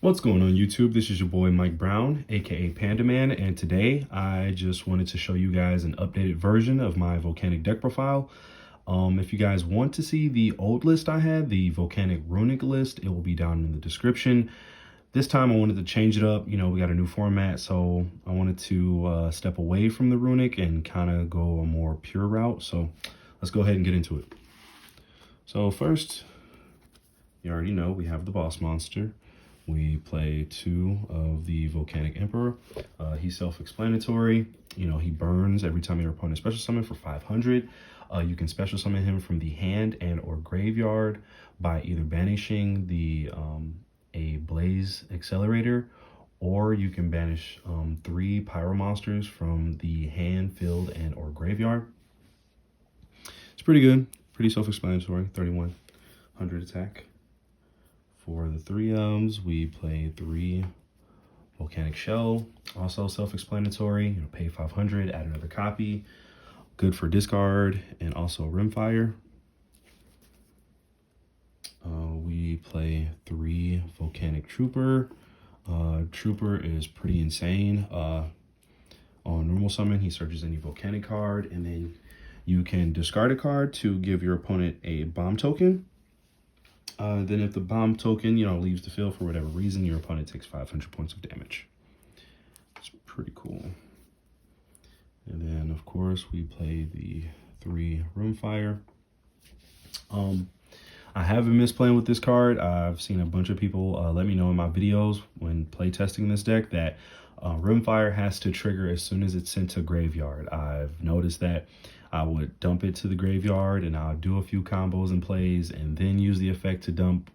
What's going on YouTube? This is your boy Mike Brown, aka Panda Man, and today I just wanted to show you guys an updated version of my Volcanic deck profile. If you guys want to see the old list I had, the Volcanic Runic list, it will be down in the description. This time I wanted to change it up. You know, we got a new format, so I wanted to step away from the Runic and kind of go a more pure route. So let's go ahead and get into it. So first, you already know we have the boss monster. We play two of the Volcanic Emperor. He's self-explanatory. You know, he burns every time your opponent special summon for 500. You can special summon him from the hand and or graveyard by either banishing the a Blaze Accelerator, or you can banish 3 Pyro monsters from the hand, field, and or graveyard. It's pretty good, pretty self-explanatory. 3100 attack. For the 3 we play 3 Volcanic Shell, also self-explanatory. You know, pay 500, add another copy. Good for discard and also Rimfire. We play 3 Volcanic Trooper. Trooper is pretty insane. On normal summon, he searches any Volcanic card, and then you can discard a card to give your opponent a bomb token. Then if the bomb token, you know, leaves the field for whatever reason, your opponent takes 500 points of damage. It's pretty cool. And then, of course, we play the 3 Rimfire. I haven't missed playing with this card. I've seen a bunch of people let me know in my videos when play testing this deck that Rimfire has to trigger as soon as it's sent to graveyard. I've noticed that I would dump it to the graveyard and I'll do a few combos and plays and then use the effect to dump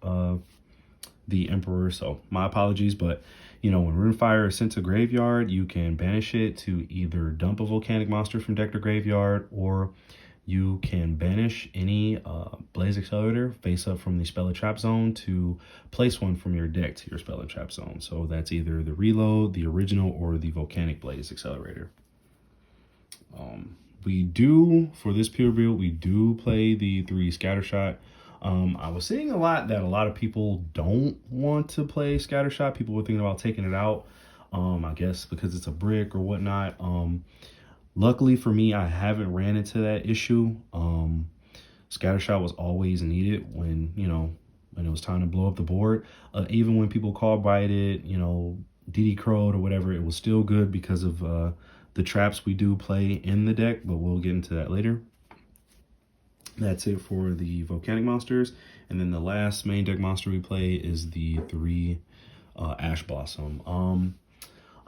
the Emperor. So my apologies, but you know, when Rimfire is sent to graveyard, you can banish it to either dump a Volcanic monster from deck to graveyard, or you can banish any Blaze Accelerator face up from the Spell and Trap zone to place one from your deck to your Spell and Trap zone. So that's either the Reload, the original, or the Volcanic Blaze Accelerator. We do, for this pure build, we do play the 3 Scattershot. I was seeing a lot that a lot of people don't want to play Scattershot. People were thinking about taking it out, I guess because it's a brick or whatnot. Luckily for me, I haven't ran into that issue. Scattershot was always needed when, you know, when it was time to blow up the board. Even when people call bite it, you know, DD crowed or whatever, it was still good because of the traps we do play in the deck, but we'll get into that later. That's it for the Volcanic monsters. And then the last main deck monster we play is the 3 Ash Blossom.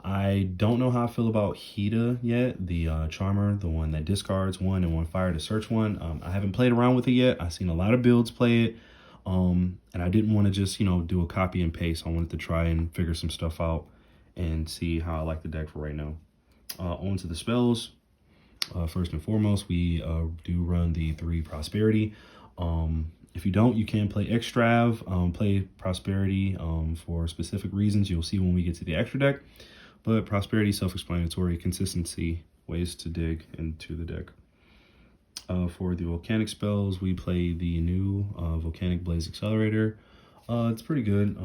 I don't know how I feel about Hida yet, the Charmer, the one that discards 1 and 1 fire to search 1. I haven't played around with it yet. I've seen a lot of builds play it, and I didn't want to just, you know, do a copy and paste. I wanted to try and figure some stuff out and see how I like the deck for right now. On to the spells. First and foremost, we do run the 3 Prosperity. If you don't, you can play Extrav, play Prosperity for specific reasons you'll see when we get to the extra deck. But Prosperity, self-explanatory, consistency, ways to dig into the deck. For the Volcanic spells, we play the new Volcanic Blaze Accelerator. It's pretty good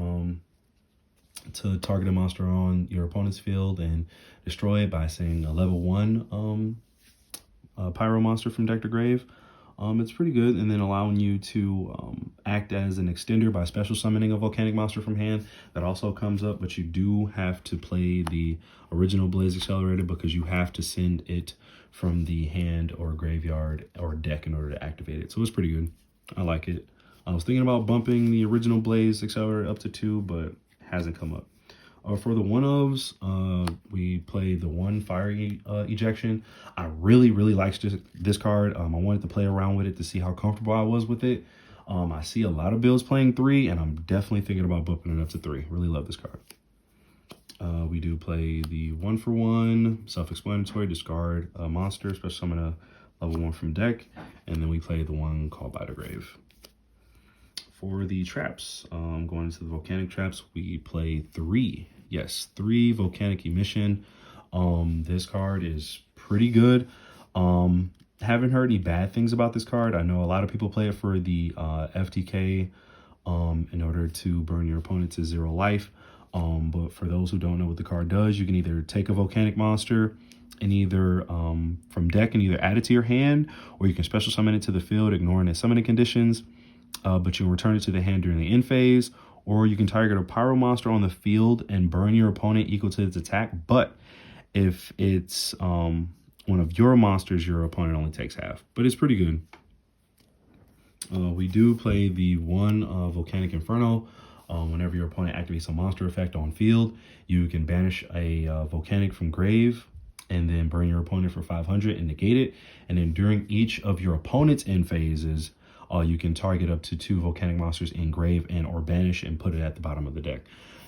to target a monster on your opponent's field and destroy it by saying a level 1 Pyro monster from deck to grave. It's pretty good, and then allowing you to act as an extender by special summoning a Volcanic monster from hand. That also comes up, but you do have to play the original Blaze Accelerator because you have to send it from the hand or graveyard or deck in order to activate it. So it's pretty good. I like it. I was thinking about bumping the original Blaze Accelerator up to 2, but hasn't come up. For the 1-ofs, we play the 1 Fire Ejection. I really liked this card. I wanted to play around with it to see how comfortable I was with it. I see a lot of builds playing 3, and I'm definitely thinking about bumping it up to 3. Really love this card. We do play the 1-for-1, self-explanatory, discard a monster, special summon a level 1 from deck, and then we play the 1 Called by the Grave. For the traps, going into the Volcanic traps, we play 3. Yes, 3 Volcanic Emission. This card is pretty good. Haven't heard any bad things about this card. I know a lot of people play it for the FTK in order to burn your opponent to 0 life. But for those who don't know what the card does, you can either take a volcanic monster and either from deck and either add it to your hand, or you can special summon it to the field, ignoring its summoning conditions. But you'll return it to the hand during the end phase, or you can target a pyro monster on the field and burn your opponent equal to its attack. But if it's one of your monsters, your opponent only takes half. But it's pretty good. We do play the one Volcanic Inferno. Whenever your opponent activates a monster effect on field, you can banish a Volcanic from grave and then burn your opponent for 500 and negate it. And then during each of your opponent's end phases, you can target up to 2 Volcanic monsters in grave and or banish and put it at the bottom of the deck.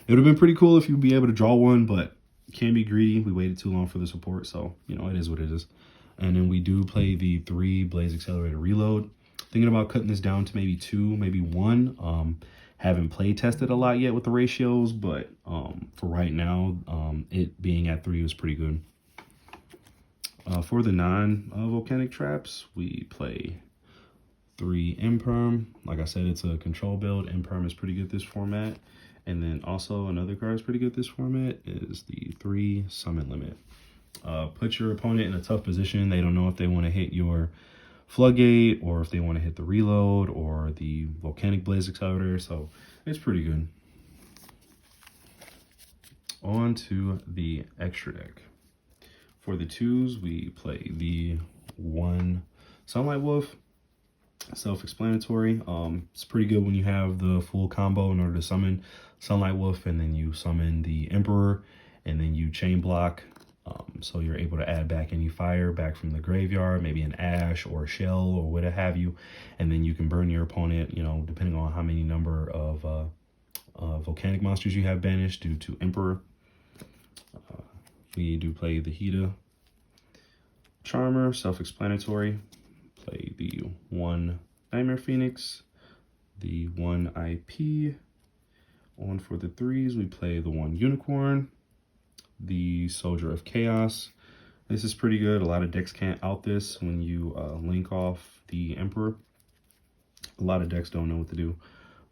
It would have been pretty cool if you'd be able to draw one, but can be greedy. We waited too long for the support, so you know, it is what it is. And then we do play the 3 Blaze Accelerator Reload. Thinking about cutting this down to maybe 2, maybe 1. Haven't play tested a lot yet with the ratios, but for right now, it being at 3 was pretty good. For the non-volcanic traps, we play 3 Imperm. Like I said, it's a control build. Imperm is pretty good this format. And then also another card is pretty good this format is the 3 Summon Limit. Put your opponent in a tough position. They don't know if they want to hit your Floodgate or if they want to hit the Reload or the Volcanic Blaze Accelerator. So it's pretty good. On to the extra deck. For the 2s, we play the 1 Sunlight Wolf. Self-explanatory. It's pretty good when you have the full combo in order to summon Sunlight Wolf, and then you summon the Emperor, and then you chain block. So you're able to add back any fire back from the graveyard, maybe an ash or a shell or what have you, and then you can burn your opponent, you know, depending on how many number of volcanic monsters you have banished due to Emperor. We do play the Hida Charmer, self-explanatory. Play the 1 Nightmare Phoenix, the 1 IP. On for the 3s, we play the 1 Unicorn, the Soldier of Chaos. This is pretty good. A lot of decks can't out this when you link off the Emperor. A lot of decks don't know what to do.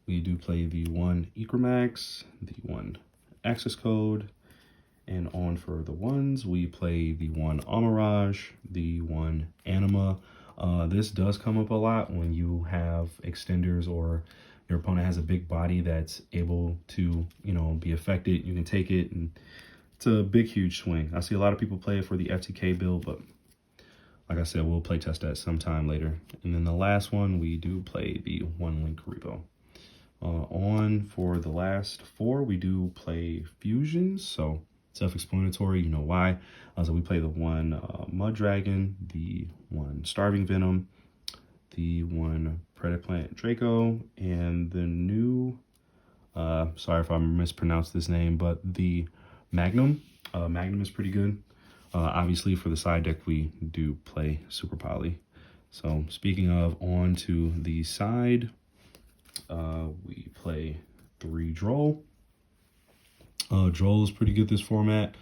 We do play the 1 Equirmax, the 1 Access Code, and on for the 1s, we play the 1 Amirage, the 1 Anima. This does come up a lot when you have extenders or your opponent has a big body that's able to, you know, be affected. You can take it, and it's a big, huge swing. I see a lot of people play it for the FTK build, but like I said, we'll play test that sometime later. And then the last one, we do play the 1 Link Repo. On for the last 4, we do play fusions. So self-explanatory, you know why. So we play the 1 Mud Dragon, the 1 Starving Venom, the 1 Predaplant Draco, and the new, sorry if I mispronounced this name, but the Magnum. Magnum is pretty good. Obviously for the side deck, we do play Super Poly. So speaking of, on to the side, we play 3 Droll. Droll is pretty good this format.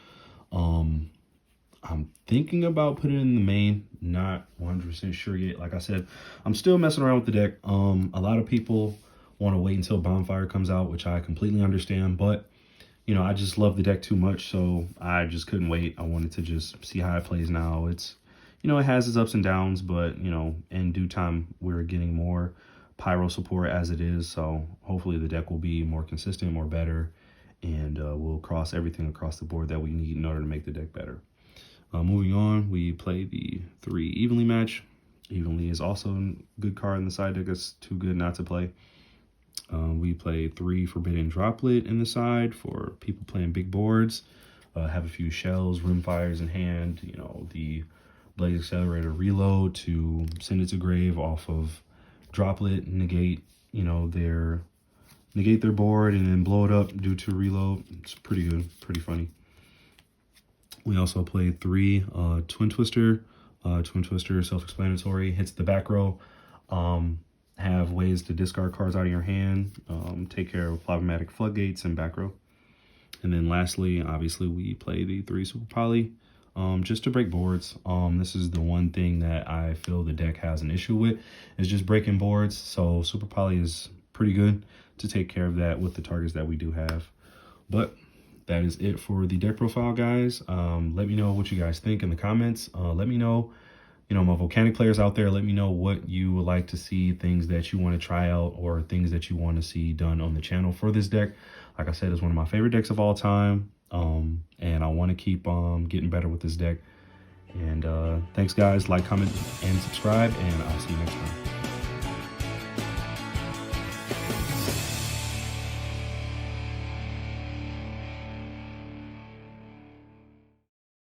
I'm thinking about putting it in the main, not 100% sure yet. Like I said, I'm still messing around with the deck. A lot of people want to wait until Bonfire comes out, which I completely understand, but you know, I just love the deck too much, so I just couldn't wait. I wanted to just see how it plays now. It's, you know, it has its ups and downs, but you know, in due time, we're getting more pyro support as it is, so hopefully the deck will be more consistent, more better, and we'll cross everything across the board that we need in order to make the deck better. Moving on, we play the 3 Evenly Match. Evenly is also a good card in the side deck. It's too good not to play. We play 3 Forbidden Droplet in the side for people playing big boards. Have a few shells, rimfires in hand. You know, the Blaze Accelerator Reload to send it to grave off of Droplet, negate, you know, negate their board and then blow it up due to reload. It's pretty good, pretty funny. We also play 3 Twin Twister. Twin Twister, self-explanatory, hits the back row. Have ways to discard cards out of your hand. Take care of problematic floodgates and back row. And then lastly, obviously, we play the 3 Super Poly just to break boards. This is the one thing that I feel the deck has an issue with, is just breaking boards. So Super Poly is pretty good to take care of that with the targets that we do have. But that is it for the deck profile, guys. Let me know what you guys think in the comments. Let me know, you know, my Volcanic players out there, let me know what you would like to see, things that you want to try out, or things that you want to see done on the channel for this deck. Like I said, it's one of my favorite decks of all time. And I want to keep getting better with this deck. And thanks, guys. Like, comment, and subscribe, and I'll see you next time.